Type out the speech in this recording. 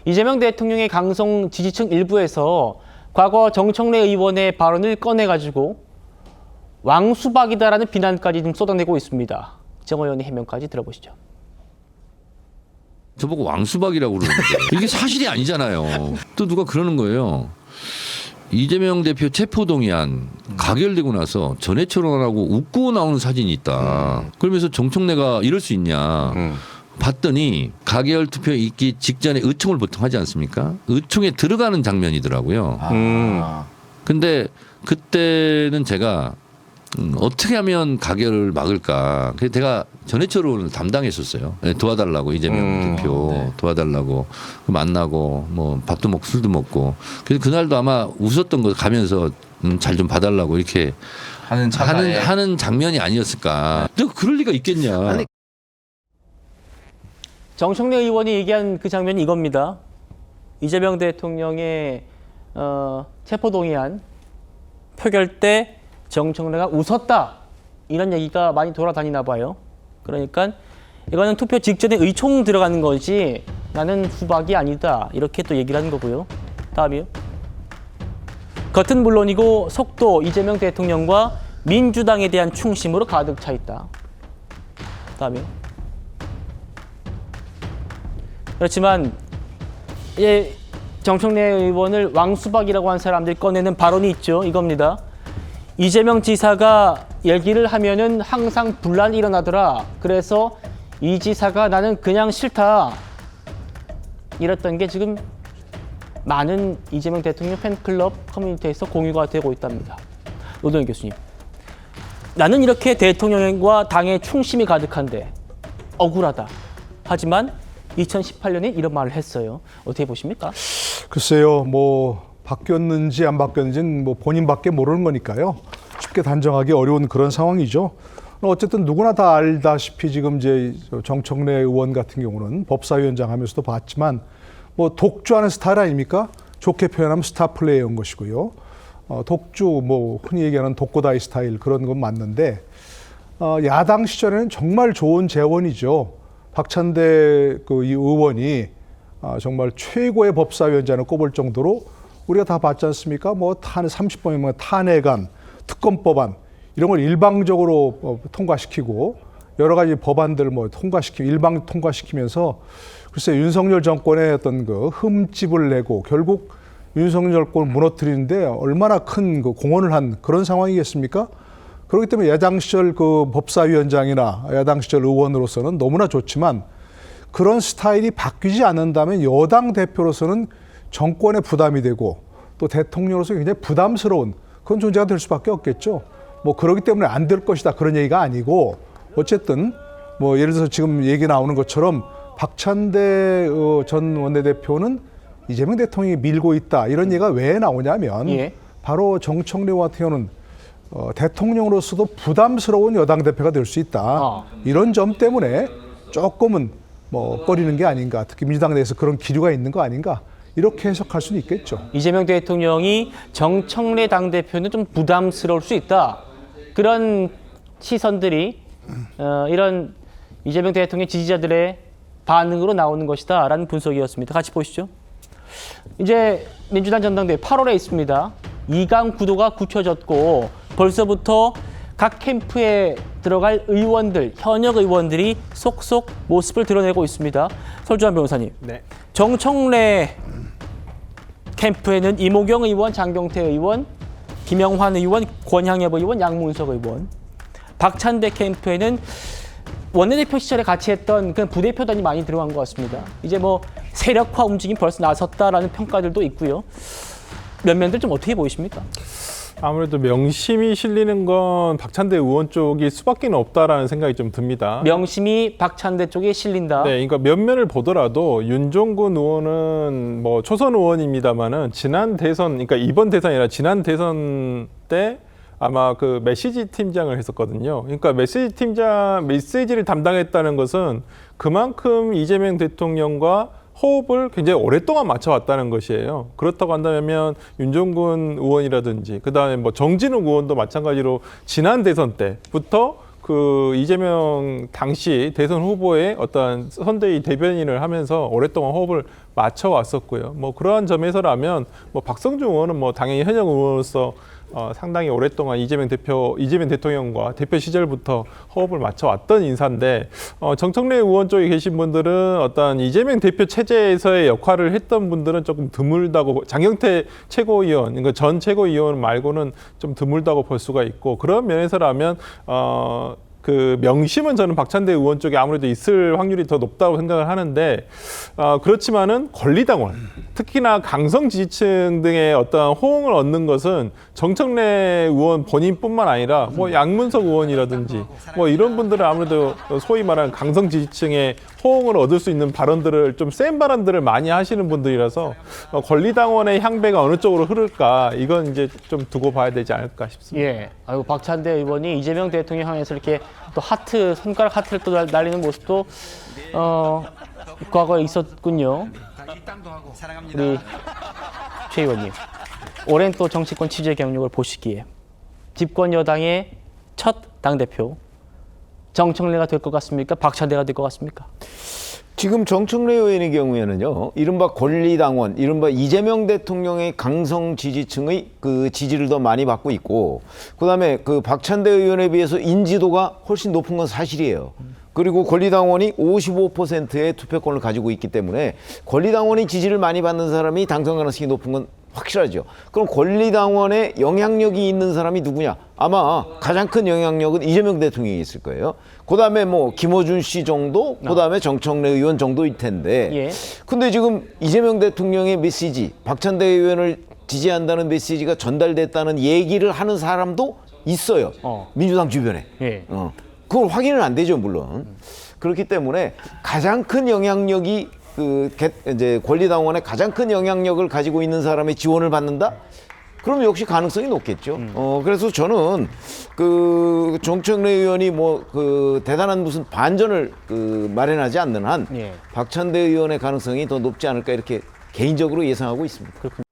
이재명 대통령의 강성 지지층 일부에서 과거 정청래 의원의 발언을 꺼내가지고 왕수박이다라는 비난까지 좀 쏟아내고 있습니다. 정 의원의 해명까지 들어보시죠. 저보고 왕수박이라고 그러는데 이게 사실이 아니잖아요. 또 누가 그러는 거예요. 이재명 대표 체포동의안 가결되고 나서 전해철원하고 웃고 나오는 사진이 있다. 그러면서 정청래가 이럴 수 있냐. 봤더니 가결 투표 있기 직전에 의총을 보통 하지 않습니까? 의총에 들어가는 장면이더라고요. 근데 그때는 제가 어떻게 하면 가결을 막을까. 그래서 제가 전해철 의원을 담당했었어요. 네, 도와달라고 이재명 대표 도와달라고 만나고 뭐 밥도 먹고 술도 먹고. 그래서 그날도 아마 웃었던 거 가면서 잘 좀 봐달라고 이렇게 하는 장면이 아니었을까. 내가 그럴 리가 있겠냐. 정청래 의원이 얘기한 그 장면이 이겁니다. 이재명 대통령의 체포동의안 표결 때 정청래가 웃었다. 이런 얘기가 많이 돌아다니나 봐요. 그러니까 이거는 투표 직전에 의총 들어가는 거지 나는 후박이 아니다. 이렇게 또 얘기를 하는 거고요. 다음이요. 겉은 물론이고 속도 이재명 대통령과 민주당에 대한 충심으로 가득 차 있다. 다음이요. 그렇지만 정청래 의원을 왕수박이라고 한 사람들이 꺼내는 발언이 있죠. 이겁니다. 이재명 지사가 얘기를 하면은 항상 분란이 일어나더라. 그래서 이 지사가 나는 그냥 싫다. 이랬던 게 지금 많은 이재명 대통령 팬클럽 커뮤니티에서 공유가 되고 있답니다. 노동현 교수님. 나는 이렇게 대통령과 당의 충심이 가득한데 억울하다. 하지만 2018년에 이런 말을 했어요. 어떻게 보십니까? 글쎄요, 뭐 바뀌었는지 안 바뀌었는지는 뭐 본인밖에 모르는 거니까요. 쉽게 단정하기 어려운 그런 상황이죠. 어쨌든 누구나 다 알다시피 지금 이제 정청래 의원 같은 경우는 법사위원장 하면서도 봤지만 뭐 독주하는 스타일 아닙니까? 좋게 표현하면 스타 플레이어인 것이고요. 독주 뭐 흔히 얘기하는 독고다이 스타일 그런 건 맞는데 야당 시절에는 정말 좋은 재원이죠. 박찬대 이 의원이 정말 최고의 법사위원장을 꼽을 정도로 우리가 다 봤지 않습니까? 뭐 30번이면 탄핵안, 특검법안 이런 걸 일방적으로 통과시키고 여러 가지 법안들 뭐 일방 통과시키면서 글쎄 윤석열 정권의 어떤 그 흠집을 내고 결국 윤석열 정권을 무너뜨리는데 얼마나 큰 그 공헌을 한 그런 상황이겠습니까? 그렇기 때문에 야당 시절 그 법사위원장이나 야당 시절 의원으로서는 너무나 좋지만 그런 스타일이 바뀌지 않는다면 여당 대표로서는 정권에 부담이 되고 또 대통령으로서 굉장히 부담스러운 그런 존재가 될 수밖에 없겠죠. 뭐 그렇기 때문에 안 될 것이다 그런 얘기가 아니고 어쨌든 뭐 예를 들어서 지금 얘기 나오는 것처럼 박찬대 전 원내대표는 이재명 대통령이 밀고 있다 이런 얘기가 왜 나오냐면 바로 정청래 같은 경우는 대통령으로서도 부담스러운 여당 대표가 될 수 있다. 이런 점 때문에 조금은 뭐 꺼리는 게 아닌가. 특히 민주당 내에서 그런 기류가 있는 거 아닌가. 이렇게 해석할 수는 있겠죠. 이재명 대통령이 정청래 당대표는 좀 부담스러울 수 있다. 그런 시선들이 이런 이재명 대통령 지지자들의 반응으로 나오는 것이다 라는 분석이었습니다. 같이 보시죠. 이제 민주당 전당대회 8월에 있습니다. 2강 구도가 굳혀졌고 벌써부터 각 캠프에 들어갈 의원들, 현역 의원들이 속속 모습을 드러내고 있습니다. 설주환 변호사님. 네. 정청래 캠프에는 이모경 의원, 장경태 의원, 김영환 의원, 권향엽 의원, 양문석 의원. 박찬대 캠프에는 원내대표 시절에 같이 했던 그 부대표단이 많이 들어간 것 같습니다. 이제 뭐 세력화 움직임 벌써 나섰다라는 평가들도 있고요. 면면들 좀 어떻게 보이십니까? 아무래도 명심이 실리는 건 박찬대 의원 쪽일 수밖에 없다라는 생각이 좀 듭니다. 명심이 박찬대 쪽에 실린다. 네, 그러니까 면면을 보더라도 윤종군 의원은 뭐 초선 의원입니다만은 지난 대선, 그러니까 이번 대선이 아니라 지난 대선 때 아마 그 메시지 팀장을 했었거든요. 그러니까 메시지를 담당했다는 것은 그만큼 이재명 대통령과 호흡을 굉장히 오랫동안 맞춰왔다는 것이에요. 그렇다고 한다면 윤종군 의원이라든지 그다음에 뭐 정진욱 의원도 마찬가지로 지난 대선 때부터 그 이재명 당시 대선 후보의 어떤 선대위 대변인을 하면서 오랫동안 호흡을 맞춰 왔었고요. 뭐 그러한 점에서라면 뭐 박성중 의원은 뭐 당연히 현역 의원으로서 상당히 오랫동안 이재명 대통령과 대표 시절부터 호흡을 맞춰왔던 인사인데 정청래 의원 쪽에 계신 분들은 어떤 이재명 대표 체제에서의 역할을 했던 분들은 조금 드물다고 장경태 최고위원, 그러니까 전 최고위원 말고는 좀 드물다고 볼 수가 있고 그런 면에서라면 그 명심은 저는 박찬대 의원 쪽에 아무래도 있을 확률이 더 높다고 생각을 하는데 그렇지만은 권리당원 특히나 강성 지지층 등의 어떤 호응을 얻는 것은 정청래 의원 본인뿐만 아니라 뭐 양문석 의원이라든지 뭐 이런 분들은 아무래도 소위 말하는 강성 지지층의 호응을 얻을 수 있는 발언들을 좀 센 발언들을 많이 하시는 분들이라서 권리당원의 향배가 어느 쪽으로 흐를까 이건 이제 좀 두고 봐야 되지 않을까 싶습니다. 예. 아이고 박찬대 의원이 이재명 대통령 향해서 이렇게 또 하트 손가락 하트를 또 날리는 모습도 과거에 있었군요. 우리 최 의원님 오랜 또 정치권 취재 경력을 보시기에 집권 여당의 첫 당대표 정청래가 될 것 같습니까? 박찬대가 될 것 같습니까? 지금 정청래 의원의 경우에는요, 이른바 권리당원, 이른바 이재명 대통령의 강성 지지층의 그 지지를 더 많이 받고 있고, 그 다음에 그 박찬대 의원에 비해서 인지도가 훨씬 높은 건 사실이에요. 그리고 권리당원이 55%의 투표권을 가지고 있기 때문에 권리당원이 지지를 많이 받는 사람이 당선 가능성이 높은 건 확실하죠. 그럼 권리당원에 영향력이 있는 사람이 누구냐? 아마 가장 큰 영향력은 이재명 대통령이 있을 거예요. 그 다음에 뭐 김어준 씨 정도, 그 다음에 정청래 의원 정도일 텐데. 예. 근데 지금 이재명 대통령의 메시지, 박찬대 의원을 지지한다는 메시지가 전달됐다는 얘기를 하는 사람도 있어요. 민주당 주변에. 예. 그건 확인은 안 되죠, 물론. 그렇기 때문에 가장 큰 영향력이 이제 권리당원의 가장 큰 영향력을 가지고 있는 사람의 지원을 받는다? 그럼 역시 가능성이 높겠죠. 그래서 저는 그 정청래 의원이 뭐 그 대단한 무슨 반전을 마련하지 않는 한 예. 박찬대 의원의 가능성이 더 높지 않을까 이렇게 개인적으로 예상하고 있습니다. 그렇군요.